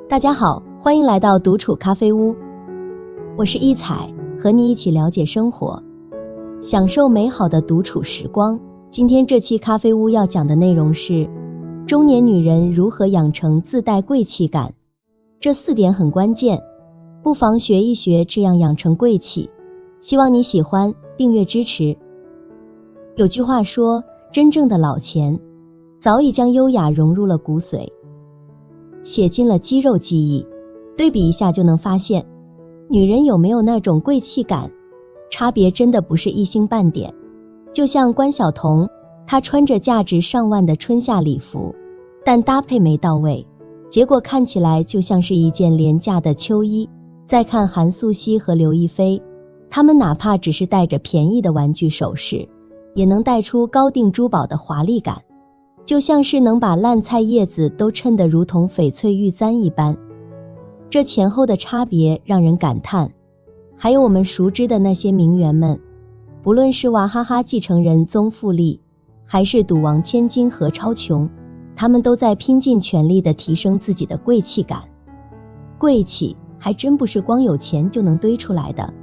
大家好，欢迎来到独处咖啡屋，我是一彩，和你一起了解生活，享受美好的独处时光。今天这期咖啡屋要讲的内容是中年女人如何养成自带贵气感，这4点很关键，不妨学一学，这样养成贵气。希望你喜欢，订阅支持。有句话说，真正的老钱早已将优雅融入了骨髓，写进了肌肉记忆。对比一下就能发现，女人有没有那种贵气感，差别真的不是一星半点。就像关晓彤，她穿着价值上万的春夏礼服，但搭配没到位，结果看起来就像是一件廉价的秋衣。再看韩素汐和刘亦菲，她们哪怕只是戴着便宜的玩具首饰，也能带出高定珠宝的华丽感，就像是能把烂菜叶子都衬得如同翡翠玉簪一般。这前后的差别让人感叹。还有我们熟知的那些名媛们，不论是娃哈哈继承人宗馥莉，还是赌王千金何超琼，他们都在拼尽全力地提升自己的贵气感。贵气还真不是光有钱就能堆出来的，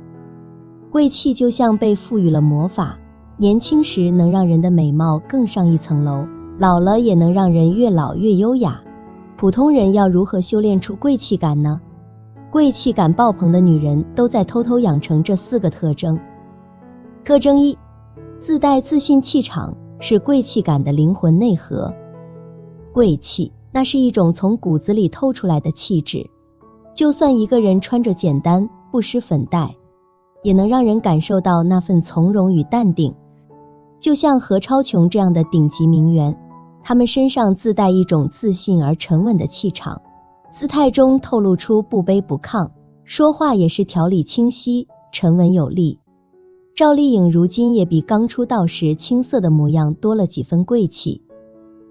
贵气就像被赋予了魔法，年轻时能让人的美貌更上一层楼，老了也能让人越老越优雅。普通人要如何修炼出贵气感呢？贵气感爆棚的女人都在偷偷养成这4个特征。特征1，自带自信气场，是贵气感的灵魂内核。贵气，那是一种从骨子里透出来的气质，就算一个人穿着简单，不施粉黛，也能让人感受到那份从容与淡定。就像何超琼这样的顶级名媛，她们身上自带一种自信而沉稳的气场，姿态中透露出不卑不亢，说话也是条理清晰，沉稳有力。赵丽颖如今也比刚出道时青涩的模样多了几分贵气，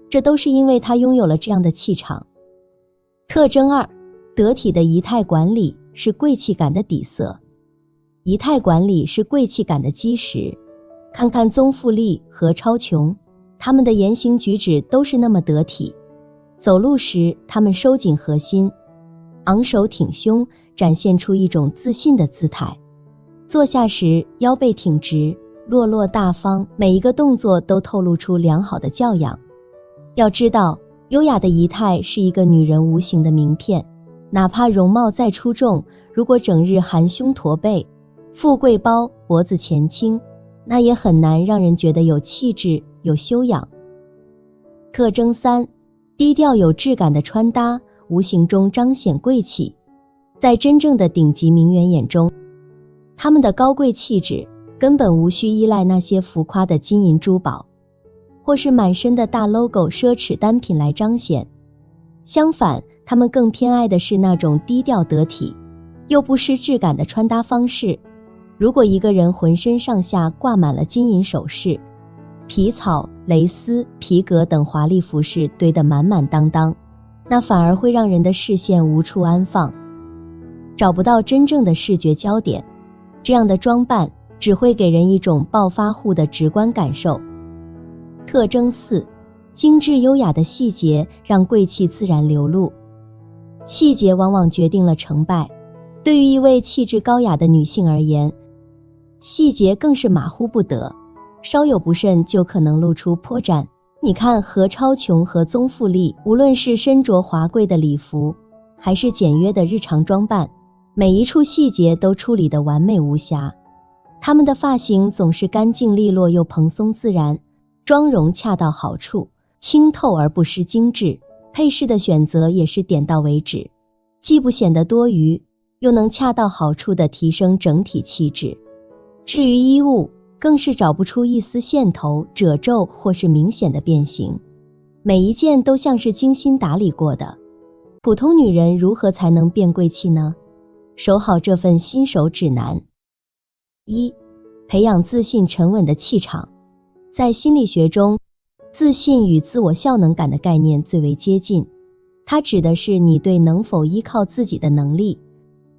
这都是因为她拥有了这样的气场。特征2，得体的仪态管理是贵气感的底色。仪态管理是贵气感的基石。看看宗馥莉、何超琼，他们的言行举止都是那么得体。走路时，他们收紧核心，昂首挺胸，展现出一种自信的姿态。坐下时，腰背挺直，落落大方，每一个动作都透露出良好的教养。要知道，优雅的仪态是一个女人无形的名片，哪怕容貌再出众，如果整日含胸驼背，富贵包，脖子前倾，那也很难让人觉得有气质、有修养。特征3，低调有质感的穿搭，无形中彰显贵气。在真正的顶级名媛眼中，她们的高贵气质根本无需依赖那些浮夸的金银珠宝，或是满身的大 logo 奢侈单品来彰显。相反，她们更偏爱的是那种低调得体，又不失质感的穿搭方式。如果一个人浑身上下挂满了金银首饰，皮草、蕾丝、皮革等华丽服饰堆得满满当当，那反而会让人的视线无处安放，找不到真正的视觉焦点。这样的装扮只会给人一种暴发户的直观感受。特征4，精致优雅的细节让贵气自然流露。细节往往决定了成败，对于一位气质高雅的女性而言，细节更是马虎不得，稍有不慎就可能露出破绽。你看何超琼和宗馥莉，无论是身着华贵的礼服，还是简约的日常装扮，每一处细节都处理得完美无瑕。她们的发型总是干净利落又蓬松自然，妆容恰到好处，清透而不失精致，配饰的选择也是点到为止，既不显得多余，又能恰到好处地提升整体气质。至于衣物，更是找不出一丝线头、褶皱或是明显的变形，每一件都像是精心打理过的。普通女人如何才能变贵气呢？守好这份新手指南。1，培养自信沉稳的气场。在心理学中，自信与自我效能感的概念最为接近，它指的是你对能否依靠自己的能力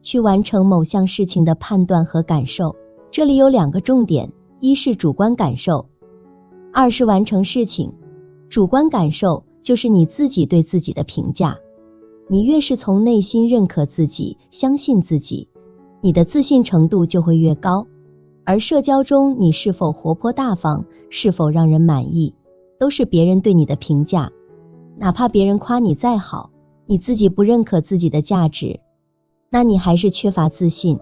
去完成某项事情的判断和感受。这里有2个重点，一是主观感受，2是完成事情。主观感受就是你自己对自己的评价，你越是从内心认可自己，相信自己，你的自信程度就会越高。而社交中你是否活泼大方，是否让人满意，都是别人对你的评价。哪怕别人夸你再好，你自己不认可自己的价值，那你还是缺乏自信。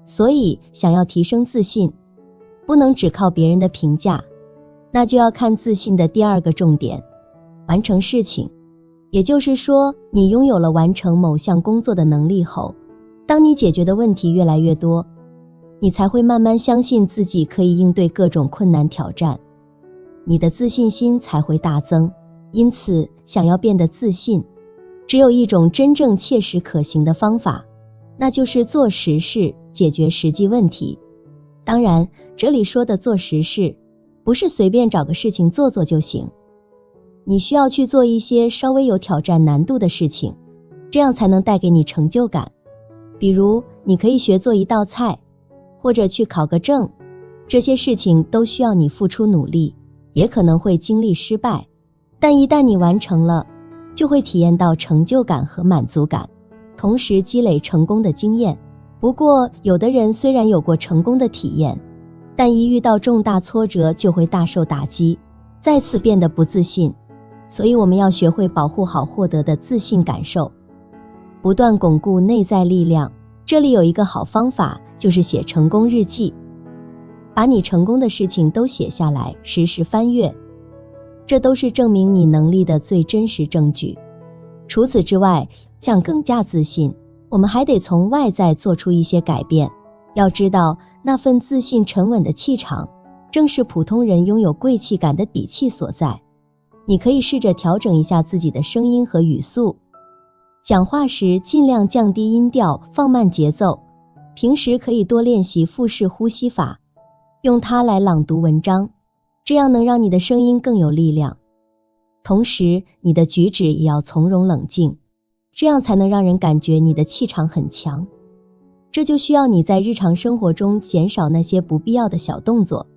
所以想要提升自信，不能只靠别人的评价，那就要看自信的第二个重点，完成事情。也就是说，你拥有了完成某项工作的能力后，当你解决的问题越来越多，你才会慢慢相信自己可以应对各种困难挑战，你的自信心才会大增。因此，想要变得自信，只有一种真正切实可行的方法，那就是做实事，解决实际问题。当然，这里说的做实事，不是随便找个事情做做就行，你需要去做一些稍微有挑战难度的事情，这样才能带给你成就感。比如，你可以学做一道菜，或者去考个证，这些事情都需要你付出努力，也可能会经历失败，但一旦你完成了，就会体验到成就感和满足感，同时积累成功的经验。不过，有的人虽然有过成功的体验，但一遇到重大挫折就会大受打击，再次变得不自信。所以我们要学会保护好获得的自信感受，不断巩固内在力量。这里有一个好方法，就是写成功日记，把你成功的事情都写下来，时时翻阅，这都是证明你能力的最真实证据。除此之外，想更加自信，我们还得从外在做出一些改变。要知道，那份自信沉稳的气场，正是普通人拥有贵气感的底气所在。你可以试着调整一下自己的声音和语速，讲话时尽量降低音调，放慢节奏。平时可以多练习腹式呼吸法，用它来朗读文章，这样能让你的声音更有力量。同时，你的举止也要从容冷静，这样才能让人感觉你的气场很强。这就需要你在日常生活中减少那些不必要的小动作，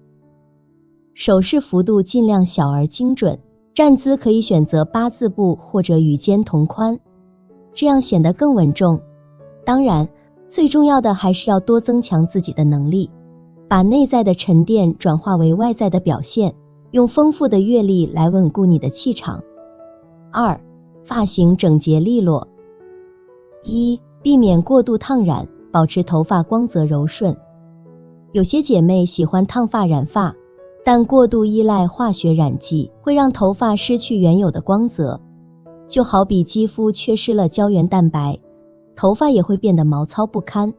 手势幅度尽量小而精准，站姿可以选择8字步或者与肩同宽，这样显得更稳重。当然，最重要的还是要多增强自己的能力，把内在的沉淀转化为外在的表现，用丰富的阅历来稳固你的气场。2. 发型整洁利落。1. 避免过度烫染，保持头发光泽柔顺。有些姐妹喜欢烫发染发，但过度依赖化学染剂会让头发失去原有的光泽，就好比肌肤缺失了胶原蛋白，头发也会变得毛糙不堪、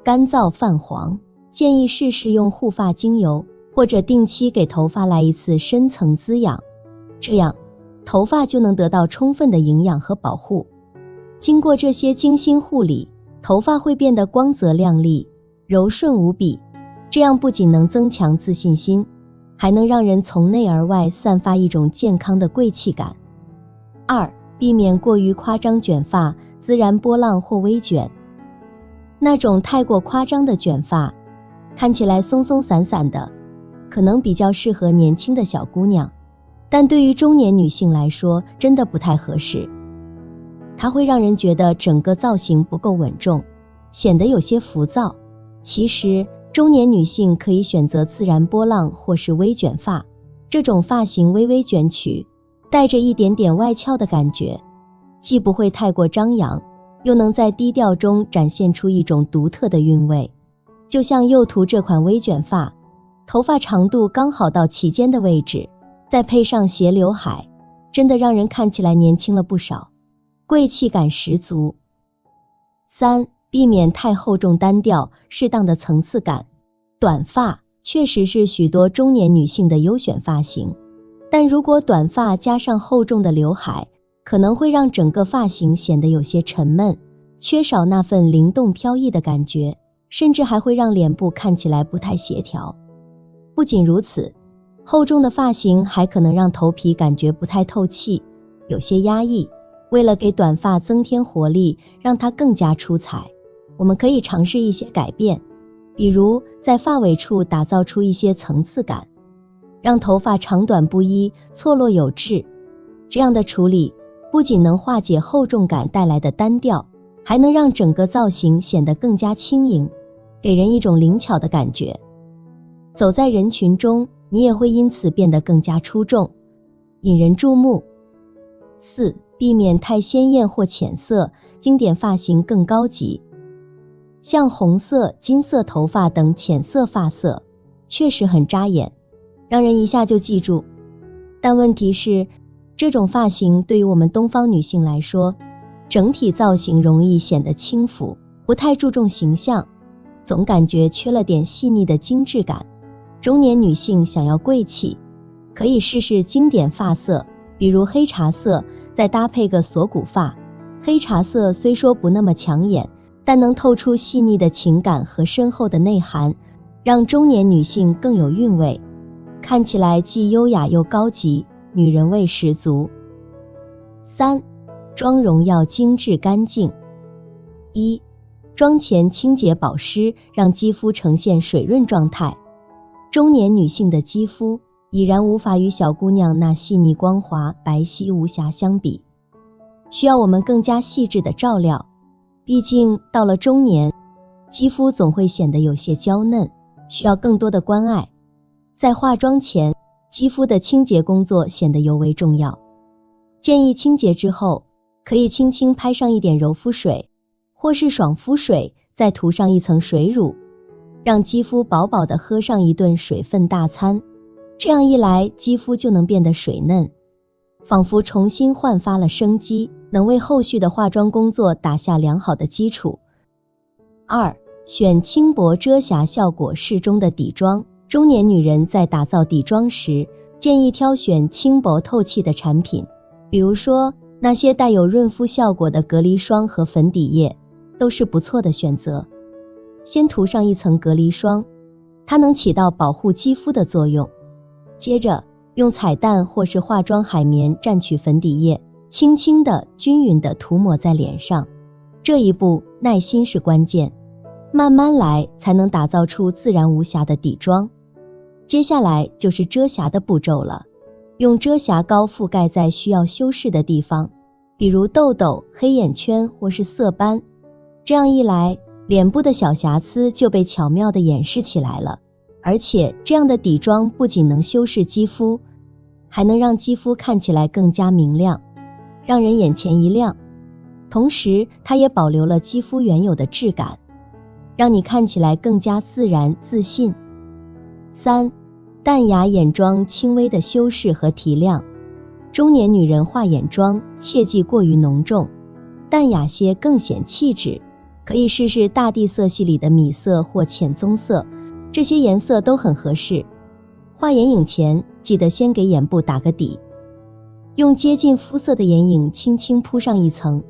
干燥泛黄。建议试试用护发精油，或者定期给头发来一次深层滋养，这样头发就能得到充分的营养和保护。经过这些精心护理，头发会变得光泽亮丽、柔顺无比，这样不仅能增强自信心，还能让人从内而外散发一种健康的贵气感。2. 避免过于夸张卷发，自然波浪或微卷。那种太过夸张的卷发，看起来松松散散的，可能比较适合年轻的小姑娘，但对于中年女性来说，真的不太合适。它会让人觉得整个造型不够稳重，显得有些浮躁。其实，中年女性可以选择自然波浪或是微卷发，这种发型微微卷曲，带着一点点外翘的感觉，既不会太过张扬，又能在低调中展现出一种独特的韵味。就像右图这款微卷发，头发长度刚好到齐肩的位置，再配上斜刘海，真的让人看起来年轻了不少，贵气感十足。3. 避免太厚重单调，适当的层次感。短发确实是许多中年女性的优选发型，但如果短发加上厚重的刘海，可能会让整个发型显得有些沉闷，缺少那份灵动飘逸的感觉，甚至还会让脸部看起来不太协调。不仅如此，厚重的发型还可能让头皮感觉不太透气，有些压抑。为了给短发增添活力，让它更加出彩，我们可以尝试一些改变，比如在发尾处打造出一些层次感，让头发长短不一，错落有致。这样的处理不仅能化解厚重感带来的单调，还能让整个造型显得更加轻盈，给人一种灵巧的感觉。走在人群中，你也会因此变得更加出众，引人注目。4. 避免太鲜艳或浅色，经典发型更高级。像红色、金色头发等浅色发色，确实很扎眼，让人一下就记住。但问题是，这种发型对于我们东方女性来说，整体造型容易显得轻浮，不太注重形象，总感觉缺了点细腻的精致感。中年女性想要贵气，可以试试经典发色，比如黑茶色，再搭配个锁骨发。黑茶色虽说不那么抢眼，但能透出细腻的情感和深厚的内涵，让中年女性更有韵味，看起来既优雅又高级，女人味十足。3. 妆容要精致干净。1. 妆前清洁保湿，让肌肤呈现水润状态。中年女性的肌肤已然无法与小姑娘那细腻光滑、白皙无瑕相比，需要我们更加细致的照料。毕竟到了中年，肌肤总会显得有些娇嫩，需要更多的关爱。在化妆前，肌肤的清洁工作显得尤为重要。建议清洁之后，可以轻轻拍上一点柔肤水，或是爽肤水，再涂上一层水乳，让肌肤饱饱地喝上一顿水分大餐。这样一来，肌肤就能变得水嫩，仿佛重新焕发了生机，能为后续的化妆工作打下良好的基础。2. 选轻薄遮瑕效果适中的底妆。中年女人在打造底妆时，建议挑选轻薄透气的产品，比如说那些带有润肤效果的隔离霜和粉底液，都是不错的选择。先涂上一层隔离霜，它能起到保护肌肤的作用。接着用彩蛋或是化妆海绵蘸取粉底液，轻轻地、均匀地涂抹在脸上。这一步耐心是关键，慢慢来才能打造出自然无瑕的底妆。接下来就是遮瑕的步骤了，用遮瑕膏覆盖在需要修饰的地方，比如痘痘、黑眼圈或是色斑。这样一来，脸部的小瑕疵就被巧妙地掩饰起来了。而且这样的底妆不仅能修饰肌肤，还能让肌肤看起来更加明亮，让人眼前一亮。同时它也保留了肌肤原有的质感，让你看起来更加自然自信。3. 淡雅眼妆轻微的修饰和提亮。中年女人画眼妆切忌过于浓重，淡雅些更显气质，可以试试大地色系里的米色或浅棕色，这些颜色都很合适。画眼影前，记得先给眼部打个底，用接近肤色的眼影轻轻铺上一层。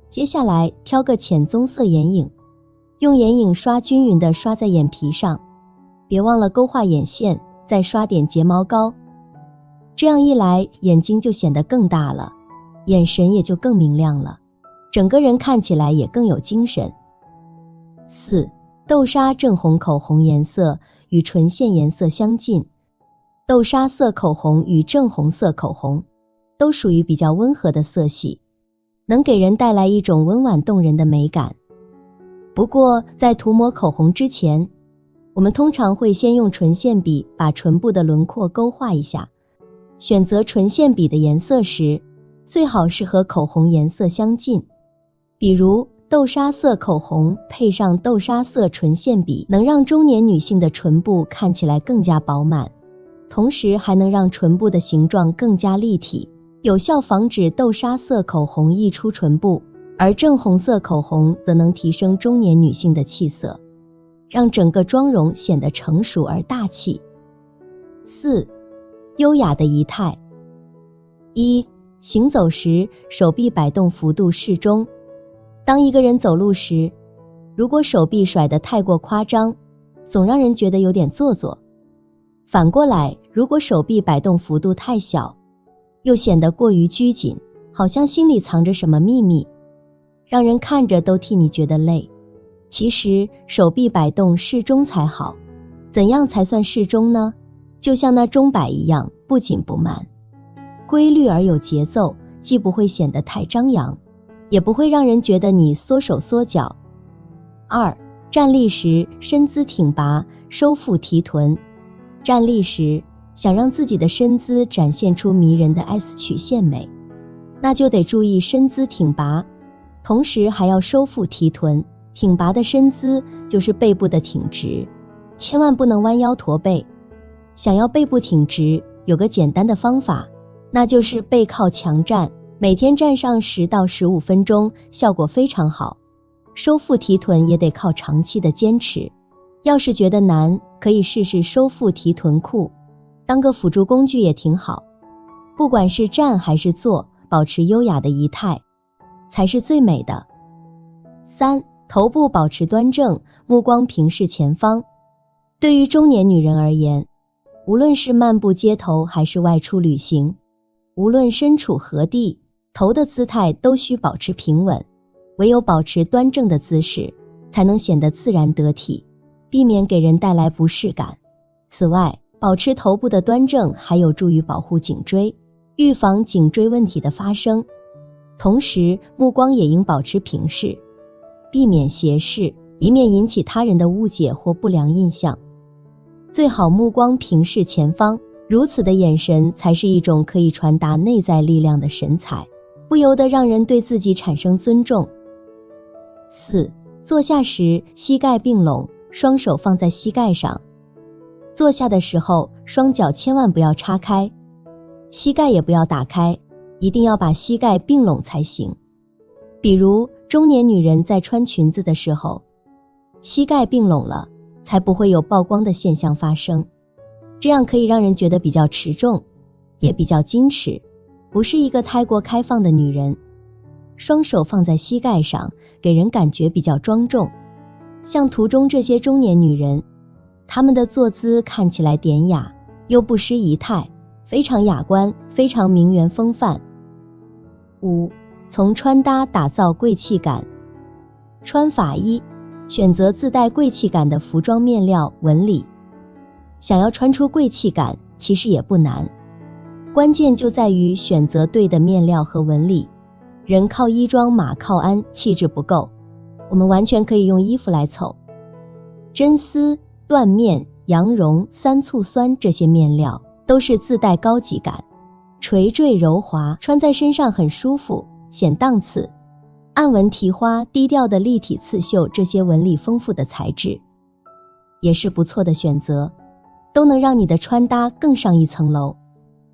接下来挑个浅棕色眼影，用眼影刷均匀地刷在眼皮上，别忘了勾画眼线，再刷点睫毛膏。这样一来，眼睛就显得更大了，眼神也就更明亮了，整个人看起来也更有精神。4. 豆沙正红口红颜色与唇线颜色相近。豆沙色口红与正红色口红都属于比较温和的色系，能给人带来一种温婉动人的美感。不过在涂抹口红之前，我们通常会先用唇线笔把唇部的轮廓勾画一下。选择唇线笔的颜色时，最好是和口红颜色相近，比如豆沙色口红配上豆沙色唇线笔，能让中年女性的唇部看起来更加饱满，同时还能让唇部的形状更加立体，有效防止豆沙色口红溢出唇部，而正红色口红则能提升中年女性的气色，让整个妆容显得成熟而大气。4. 优雅的仪态。1. 行走时手臂摆动幅度适中。当一个人走路时，如果手臂甩得太过夸张，总让人觉得有点做作。反过来，如果手臂摆动幅度太小，又显得过于拘谨，好像心里藏着什么秘密，让人看着都替你觉得累。其实手臂摆动适中才好。怎样才算适中呢？就像那钟摆一样，不紧不慢，规律而有节奏，既不会显得太张扬，也不会让人觉得你缩手缩脚。2. 站立时身姿挺拔，收腹提臀。站立时想让自己的身姿展现出迷人的 S 曲线美，那就得注意身姿挺拔，同时还要收腹提臀。挺拔的身姿就是背部的挺直，千万不能弯腰驼背。想要背部挺直，有个简单的方法，那就是背靠墙站，每天站上10到15分钟，效果非常好。收腹提臀也得靠长期的坚持，要是觉得难，可以试试收腹提臀裤，当个辅助工具也挺好。不管是站还是坐，保持优雅的仪态才是最美的。3. 头部保持端正，目光平视前方。对于中年女人而言，无论是漫步街头还是外出旅行，无论身处何地，头的姿态都需保持平稳，唯有保持端正的姿势，才能显得自然得体，避免给人带来不适感。此外，保持头部的端正还有助于保护颈椎，预防颈椎问题的发生。同时，目光也应保持平视，避免斜视，以免引起他人的误解或不良印象。最好目光平视前方，如此的眼神才是一种可以传达内在力量的神采，不由得让人对自己产生尊重。4. 坐下时膝盖并拢，双手放在膝盖上。坐下的时候，双脚千万不要叉开，膝盖也不要打开，一定要把膝盖并拢才行。比如中年女人在穿裙子的时候，膝盖并拢了，才不会有曝光的现象发生，这样可以让人觉得比较持重，也比较矜持，不是一个太过开放的女人。双手放在膝盖上，给人感觉比较庄重。像图中这些中年女人，她们的坐姿看起来典雅，又不失仪态，非常雅观，非常名媛风范。5. 从穿搭打造贵气感。穿法衣，选择自带贵气感的服装面料纹理。想要穿出贵气感，其实也不难，关键就在于选择对的面料和纹理。人靠衣装，马靠鞍，气质不够，我们完全可以用衣服来凑。真丝、缎面、羊绒、三簇酸这些面料都是自带高级感，垂坠柔滑，穿在身上很舒服，显档次。暗纹提花、低调的立体刺绣，这些纹理丰富的材质也是不错的选择，都能让你的穿搭更上一层楼。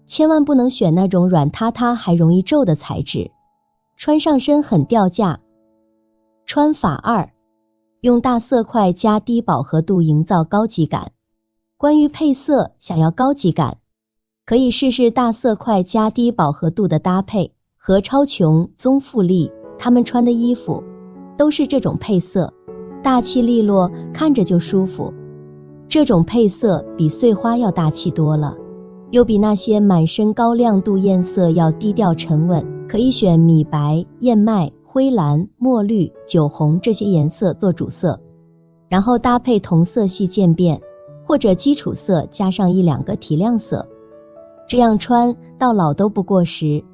千万不能选那种软塌塌还容易皱的材质，穿上身很掉价。穿法2，用大色块加低饱和度营造高级感。关于配色，想要高级感，可以试试大色块加低饱和度的搭配。何超琼、宗馥莉他们穿的衣服都是这种配色，大气利落，看着就舒服。这种配色比碎花要大气多了，又比那些满身高亮度艳色要低调沉稳。可以选米白、燕麦、灰蓝、墨绿、酒红这些颜色做主色，然后搭配同色系渐变，或者基础色加上1-2个提亮色，这样穿到老都不过时。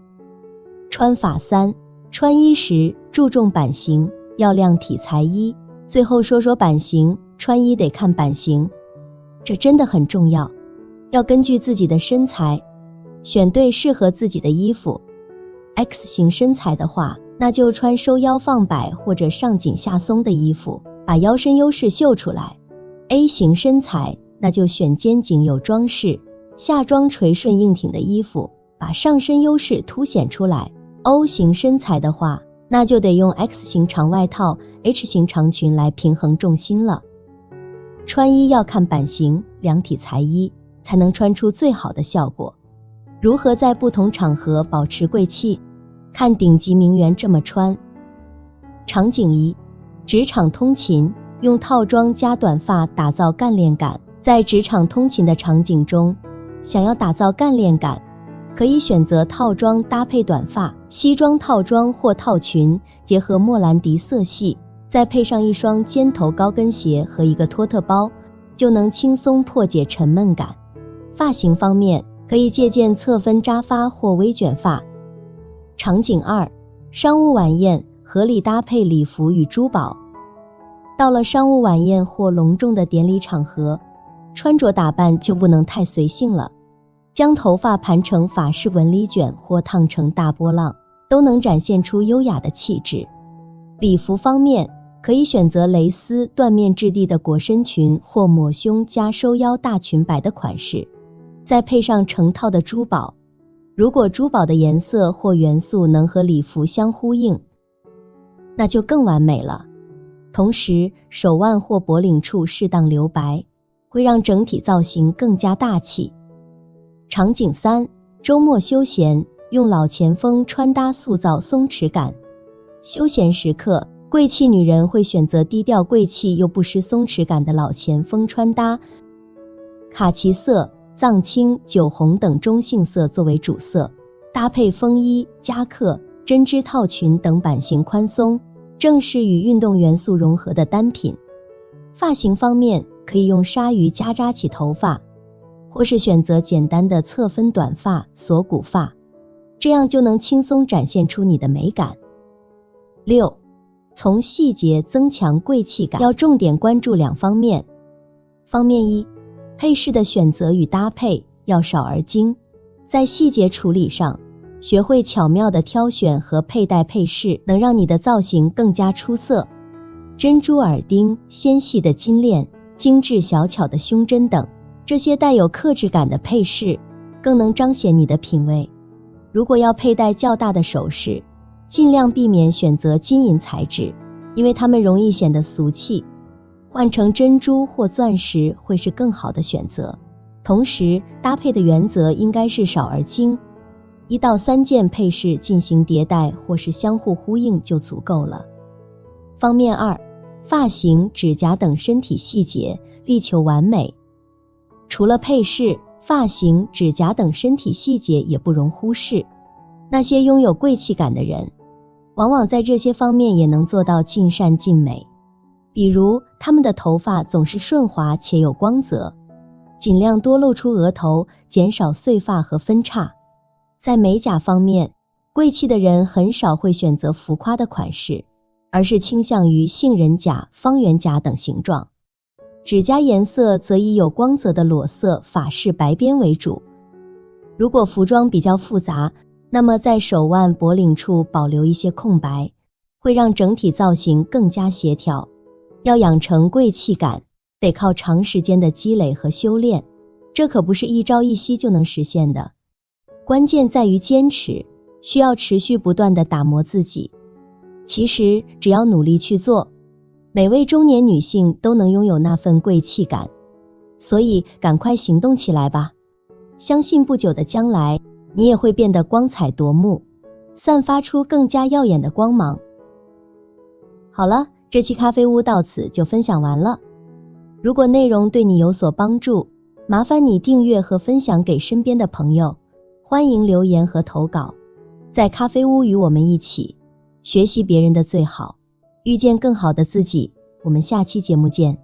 穿法3，穿衣时注重版型，要量体裁衣。最后说说版型，穿衣得看版型，这真的很重要，要根据自己的身材选对适合自己的衣服。X 型身材的话，那就穿收腰放摆或者上紧下松的衣服，把腰身优势秀出来。A 型身材，那就选肩颈有装饰、下装垂顺硬挺的衣服，把上身优势凸显出来。O 型身材的话，那就得用 X 型长外套、H 型长裙来平衡重心了。穿衣要看版型，量体裁衣，才能穿出最好的效果。如何在不同场合保持贵气？看顶级名媛这么穿。场景1，职场通勤，用套装加短发打造干练感。在职场通勤的场景中，想要打造干练感，可以选择套装搭配短发，西装套装或套裙，结合莫兰迪色系，再配上一双尖头高跟鞋和一个托特包，就能轻松破解沉闷感。发型方面，可以借鉴侧分扎发或微卷发，场景2，商务晚宴，合理搭配礼服与珠宝。到了商务晚宴或隆重的典礼场合，穿着打扮就不能太随性了。将头发盘成法式纹理卷或烫成大波浪，都能展现出优雅的气质。礼服方面，可以选择蕾丝、缎面质地的裹身裙或抹胸加收腰大裙摆的款式，再配上成套的珠宝。如果珠宝的颜色或元素能和礼服相呼应，那就更完美了。同时，手腕或脖领处适当留白，会让整体造型更加大气。场景3，周末休闲，用老前锋穿搭塑造松弛感。休闲时刻，贵气女人会选择低调贵气又不失松弛感的老前锋穿搭，卡其色、藏青、酒红等中性色作为主色，搭配风衣、夹克、针织套裙等版型宽松、正式与运动元素融合的单品。发型方面，可以用鲨鱼夹扎起头发，或是选择简单的侧分短发、锁骨发，这样就能轻松展现出你的美感。6，从细节增强贵气感，要重点关注2方面。方面1，配饰的选择与搭配要少而精，在细节处理上，学会巧妙的挑选和佩戴配饰，能让你的造型更加出色。珍珠耳钉、纤细的金链、精致小巧的胸针等，这些带有克制感的配饰，更能彰显你的品味。如果要佩戴较大的首饰，尽量避免选择金银材质，因为它们容易显得俗气，换成珍珠或钻石会是更好的选择。同时，搭配的原则应该是少而精，1到3件配饰进行迭代或是相互呼应就足够了。方面2，发型、指甲等身体细节力求完美。除了配饰，发型、指甲等身体细节也不容忽视。那些拥有贵气感的人，往往在这些方面也能做到尽善尽美。比如，他们的头发总是顺滑且有光泽，尽量多露出额头，减少碎发和分叉。在美甲方面，贵气的人很少会选择浮夸的款式，而是倾向于杏仁甲、方圆甲等形状。指甲颜色则以有光泽的裸色、法式白边为主。如果服装比较复杂，那么在手腕、脖领处保留一些空白，会让整体造型更加协调。要养成贵气感，得靠长时间的积累和修炼，这可不是一朝一夕就能实现的。关键在于坚持，需要持续不断地打磨自己。其实，只要努力去做，每位中年女性都能拥有那份贵气感。所以，赶快行动起来吧！相信不久的将来，你也会变得光彩夺目，散发出更加耀眼的光芒。好了，这期咖啡屋到此就分享完了。如果内容对你有所帮助，麻烦你订阅和分享给身边的朋友，欢迎留言和投稿。在咖啡屋与我们一起学习别人的最好，遇见更好的自己。我们下期节目见。